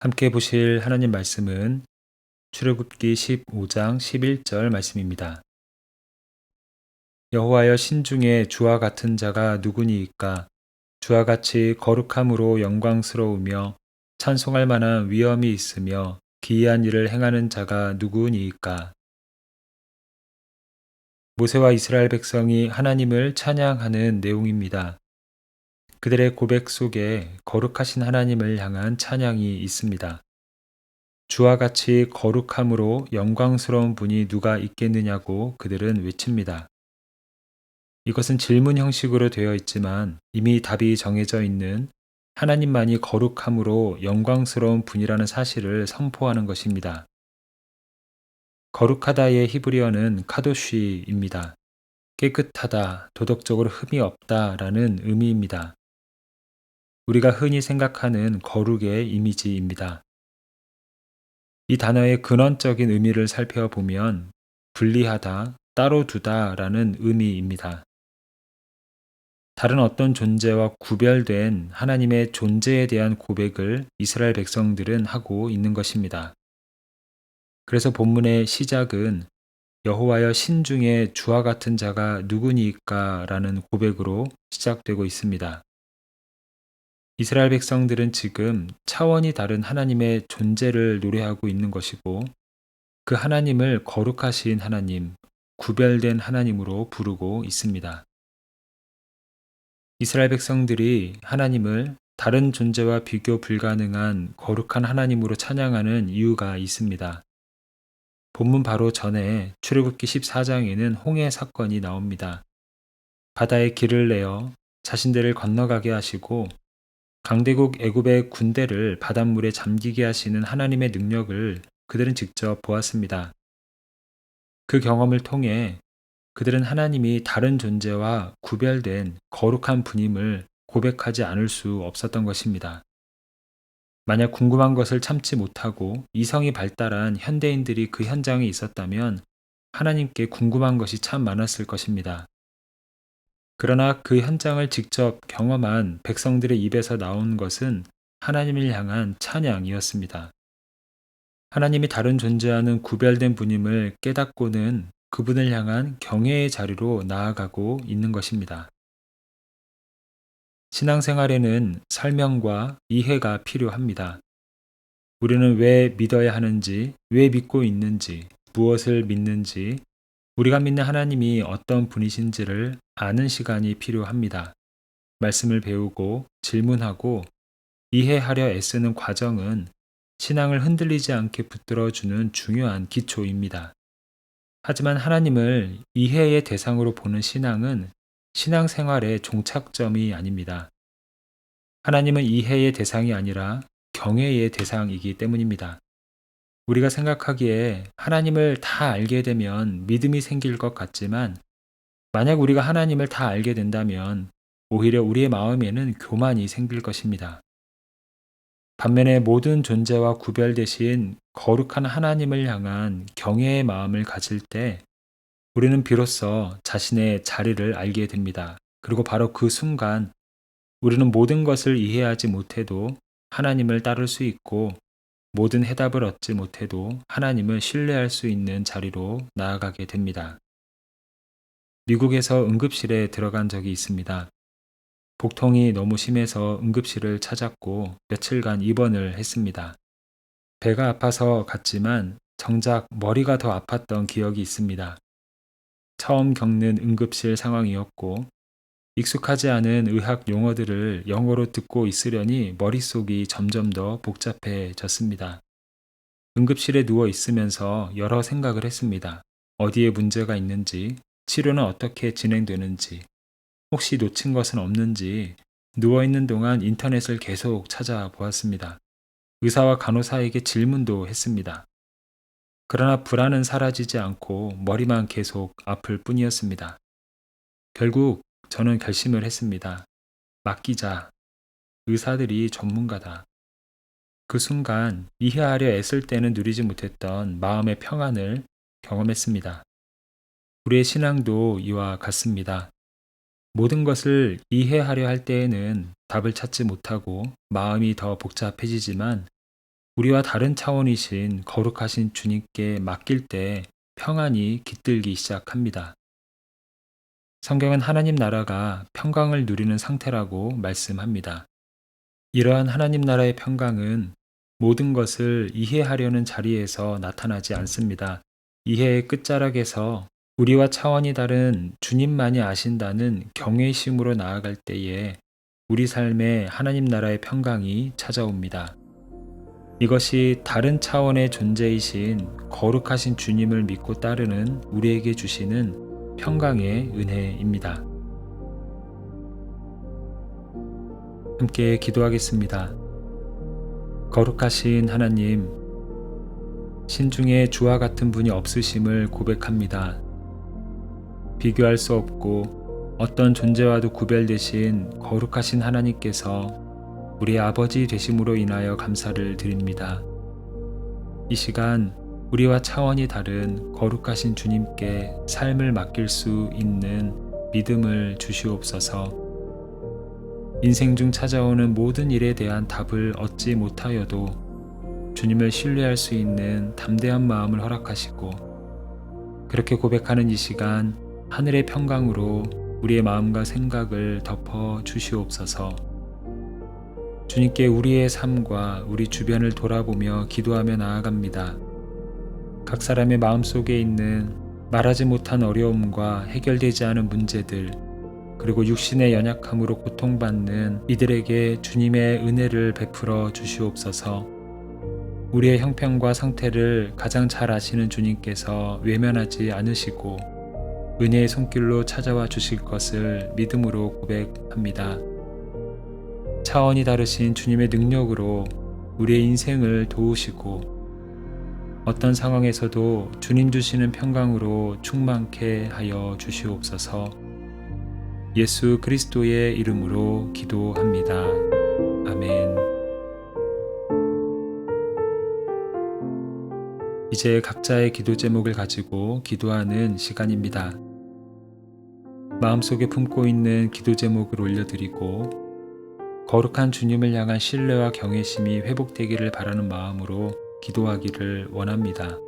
함께 보실 하나님 말씀은 출애굽기 15장 11절 말씀입니다. 여호와여 신중에 주와 같은 자가 누구니이까? 주와 같이 거룩함으로 영광스러우며 찬송할 만한 위엄이 있으며 기이한 일을 행하는 자가 누구니이까? 모세와 이스라엘 백성이 하나님을 찬양하는 내용입니다. 그들의 고백 속에 거룩하신 하나님을 향한 찬양이 있습니다. 주와 같이 거룩함으로 영광스러운 분이 누가 있겠느냐고 그들은 외칩니다. 이것은 질문 형식으로 되어 있지만 이미 답이 정해져 있는 하나님만이 거룩함으로 영광스러운 분이라는 사실을 선포하는 것입니다. 거룩하다의 히브리어는 카도쉬입니다. 깨끗하다, 도덕적으로 흠이 없다라는 의미입니다. 우리가 흔히 생각하는 거룩의 이미지입니다. 이 단어의 근원적인 의미를 살펴보면 분리하다, 따로 두다라는 의미입니다. 다른 어떤 존재와 구별된 하나님의 존재에 대한 고백을 이스라엘 백성들은 하고 있는 것입니다. 그래서 본문의 시작은 여호와여 신중에 주와 같은 자가 누구니까 라는 고백으로 시작되고 있습니다. 이스라엘 백성들은 지금 차원이 다른 하나님의 존재를 노래하고 있는 것이고 그 하나님을 거룩하신 하나님, 구별된 하나님으로 부르고 있습니다. 이스라엘 백성들이 하나님을 다른 존재와 비교 불가능한 거룩한 하나님으로 찬양하는 이유가 있습니다. 본문 바로 전에 출애굽기 14장에는 홍해 사건이 나옵니다. 바다에 길을 내어 자신들을 건너가게 하시고 강대국 애굽의 군대를 바닷물에 잠기게 하시는 하나님의 능력을 그들은 직접 보았습니다. 그 경험을 통해 그들은 하나님이 다른 존재와 구별된 거룩한 분임을 고백하지 않을 수 없었던 것입니다. 만약 궁금한 것을 참지 못하고 이성이 발달한 현대인들이 그 현장에 있었다면 하나님께 궁금한 것이 참 많았을 것입니다. 그러나 그 현장을 직접 경험한 백성들의 입에서 나온 것은 하나님을 향한 찬양이었습니다. 하나님이 다른 존재와는 구별된 분임을 깨닫고는 그분을 향한 경외의 자리로 나아가고 있는 것입니다. 신앙생활에는 설명과 이해가 필요합니다. 우리는 왜 믿어야 하는지, 왜 믿고 있는지, 무엇을 믿는지, 우리가 믿는 하나님이 어떤 분이신지를 아는 시간이 필요합니다. 말씀을 배우고 질문하고 이해하려 애쓰는 과정은 신앙을 흔들리지 않게 붙들어주는 중요한 기초입니다. 하지만 하나님을 이해의 대상으로 보는 신앙은 신앙생활의 종착점이 아닙니다. 하나님은 이해의 대상이 아니라 경외의 대상이기 때문입니다. 우리가 생각하기에 하나님을 다 알게 되면 믿음이 생길 것 같지만 만약 우리가 하나님을 다 알게 된다면 오히려 우리의 마음에는 교만이 생길 것입니다. 반면에 모든 존재와 구별되신 거룩한 하나님을 향한 경외의 마음을 가질 때 우리는 비로소 자신의 자리를 알게 됩니다. 그리고 바로 그 순간 우리는 모든 것을 이해하지 못해도 하나님을 따를 수 있고 모든 해답을 얻지 못해도 하나님을 신뢰할 수 있는 자리로 나아가게 됩니다. 미국에서 응급실에 들어간 적이 있습니다. 복통이 너무 심해서 응급실을 찾았고 며칠간 입원을 했습니다. 배가 아파서 갔지만 정작 머리가 더 아팠던 기억이 있습니다. 처음 겪는 응급실 상황이었고 익숙하지 않은 의학 용어들을 영어로 듣고 있으려니 머릿속이 점점 더 복잡해졌습니다. 응급실에 누워 있으면서 여러 생각을 했습니다. 어디에 문제가 있는지, 치료는 어떻게 진행되는지, 혹시 놓친 것은 없는지 누워있는 동안 인터넷을 계속 찾아보았습니다. 의사와 간호사에게 질문도 했습니다. 그러나 불안은 사라지지 않고 머리만 계속 아플 뿐이었습니다. 결국 저는 결심을 했습니다. 맡기자. 의사들이 전문가다. 그 순간 이해하려 애쓸 때는 누리지 못했던 마음의 평안을 경험했습니다. 우리의 신앙도 이와 같습니다. 모든 것을 이해하려 할 때에는 답을 찾지 못하고 마음이 더 복잡해지지만 우리와 다른 차원이신 거룩하신 주님께 맡길 때 평안이 깃들기 시작합니다. 성경은 하나님 나라가 평강을 누리는 상태라고 말씀합니다. 이러한 하나님 나라의 평강은 모든 것을 이해하려는 자리에서 나타나지 않습니다. 이해의 끝자락에서 우리와 차원이 다른 주님만이 아신다는 경외심으로 나아갈 때에 우리 삶에 하나님 나라의 평강이 찾아옵니다. 이것이 다른 차원의 존재이신 거룩하신 주님을 믿고 따르는 우리에게 주시는 평강의 은혜입니다. 함께 기도하겠습니다. 거룩하신 하나님, 신중에 주와 같은 분이 없으심을 고백합니다. 비교할 수 없고 어떤 존재와도 구별되신 거룩하신 하나님께서 우리 아버지 되심으로 인하여 감사를 드립니다. 이 시간 우리와 차원이 다른 거룩하신 주님께 삶을 맡길 수 있는 믿음을 주시옵소서. 인생 중 찾아오는 모든 일에 대한 답을 얻지 못하여도 주님을 신뢰할 수 있는 담대한 마음을 허락하시고, 그렇게 고백하는 이 시간 하늘의 평강으로 우리의 마음과 생각을 덮어 주시옵소서. 주님께 우리의 삶과 우리 주변을 돌아보며 기도하며 나아갑니다. 각 사람의 마음속에 있는 말하지 못한 어려움과 해결되지 않은 문제들, 그리고 육신의 연약함으로 고통받는 이들에게 주님의 은혜를 베풀어 주시옵소서. 우리의 형편과 상태를 가장 잘 아시는 주님께서 외면하지 않으시고 은혜의 손길로 찾아와 주실 것을 믿음으로 고백합니다. 차원이 다르신 주님의 능력으로 우리의 인생을 도우시고 어떤 상황에서도 주님 주시는 평강으로 충만케 하여 주시옵소서. 예수 그리스도의 이름으로 기도합니다. 아멘. 이제 각자의 기도 제목을 가지고 기도하는 시간입니다. 마음속에 품고 있는 기도 제목을 올려드리고 거룩한 주님을 향한 신뢰와 경외심이 회복되기를 바라는 마음으로 기도하기를 원합니다.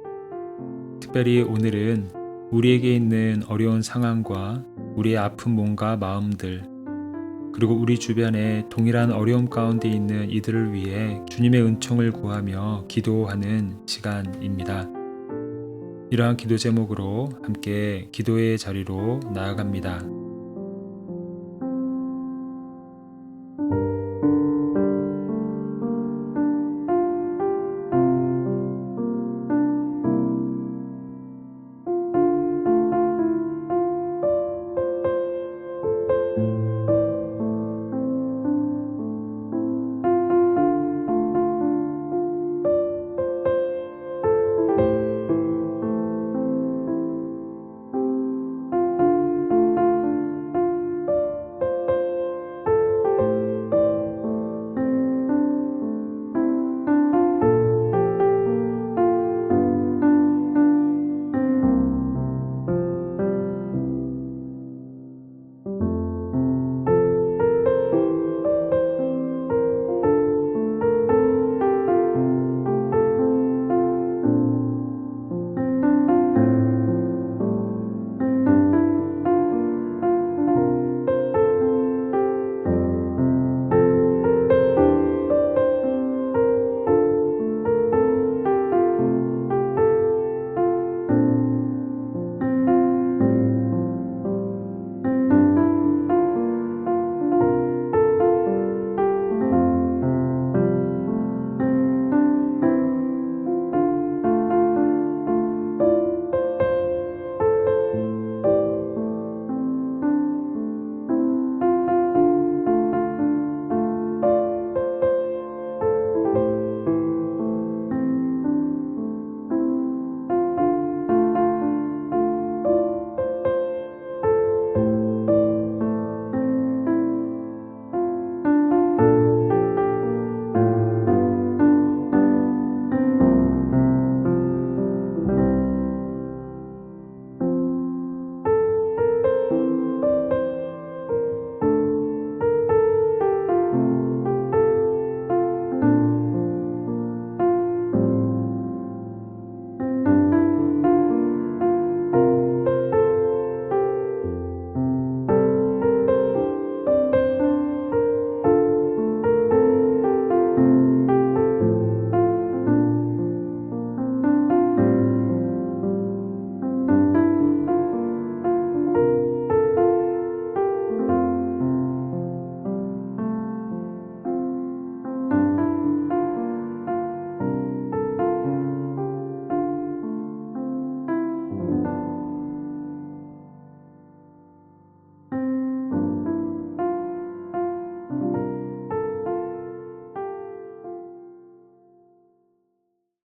특별히 오늘은 우리에게 있는 어려운 상황과 우리의 아픈 몸과 마음들, 그리고 우리 주변에 동일한 어려움 가운데 있는 이들을 위해 주님의 은총을 구하며 기도하는 시간입니다. 이러한 기도 제목으로 함께 기도의 자리로 나아갑니다.